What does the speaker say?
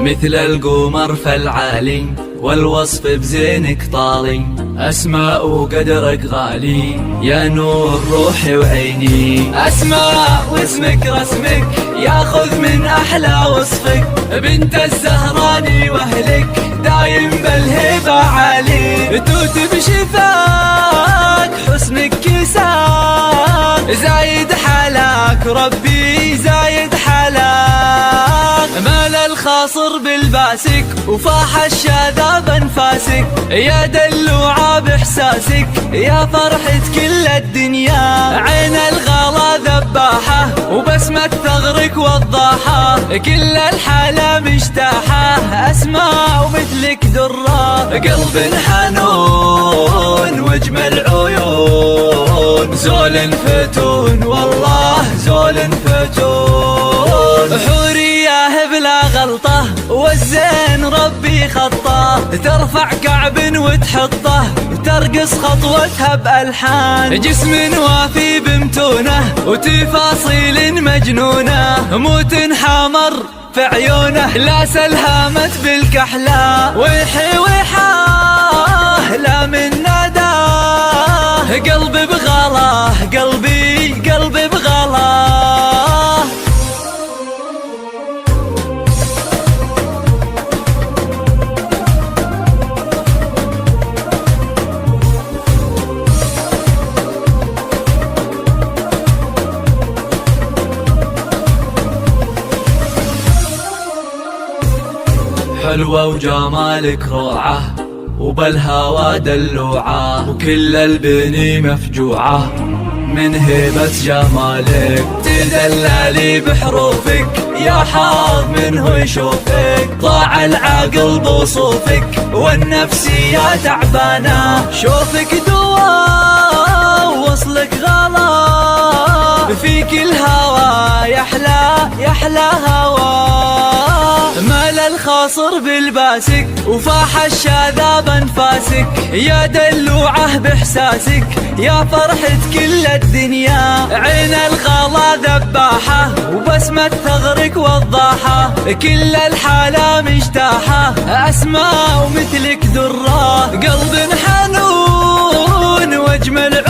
مثل القمر فالعالي والوصف بزينك طالي، أسماء وقدرك غالي يا نور روحي وعيني. أسماء واسمك رسمك ياخذ من أحلى وصفك، بنت الزهراني وأهلك دايم بالهبة عالي. توت بشفاك حسنك كساك، زايد حلاك ربي زايد حلاك. مال الخاصر بالباسك وفاح الشذا بانفاسك، يا دلوعة باحساسك يا فرحة كل الدنيا. عين الغلا ذباحة وبسمة ثغرك وضاحة، كل الحالة مجتاحة. أسماء ومثلك درة، قلب حنون واجمل عيون، زول فتون والله زول فتون. حورية بلا غلطة والزين ربي خطه، ترفع كعب وتحطه ترقص خطوتها بألحان. جسم وافي بمتونه وتفاصيل مجنونة، موت حمر في عيونه لا سلهمت بالكحلة. ويحي ويحاه لا من نداه، قلبي بغلاه قلبي بغلاه. حلوة وجمالك روعة وبالهوى دلوعة، وكل البني مفجوعة من هيبة جمالك. تدللي بحروفك يا حار منه يشوفك، ضاع العقل بوصوفك والنفسية تعبانة. شوفك دواء ووصلك غلا، فيك الهوى يحلى هوى. مال الخاصر بالباسك وفاح الشذا بانفاسك، يا دلوعة باحساسك يا فرحة كل الدنيا. عين الغلا ذباحة وبسمة ثغرك وضاحة، كل الحالة مجتاحة. أسماء ومثلك درة، قلب حنون واجمل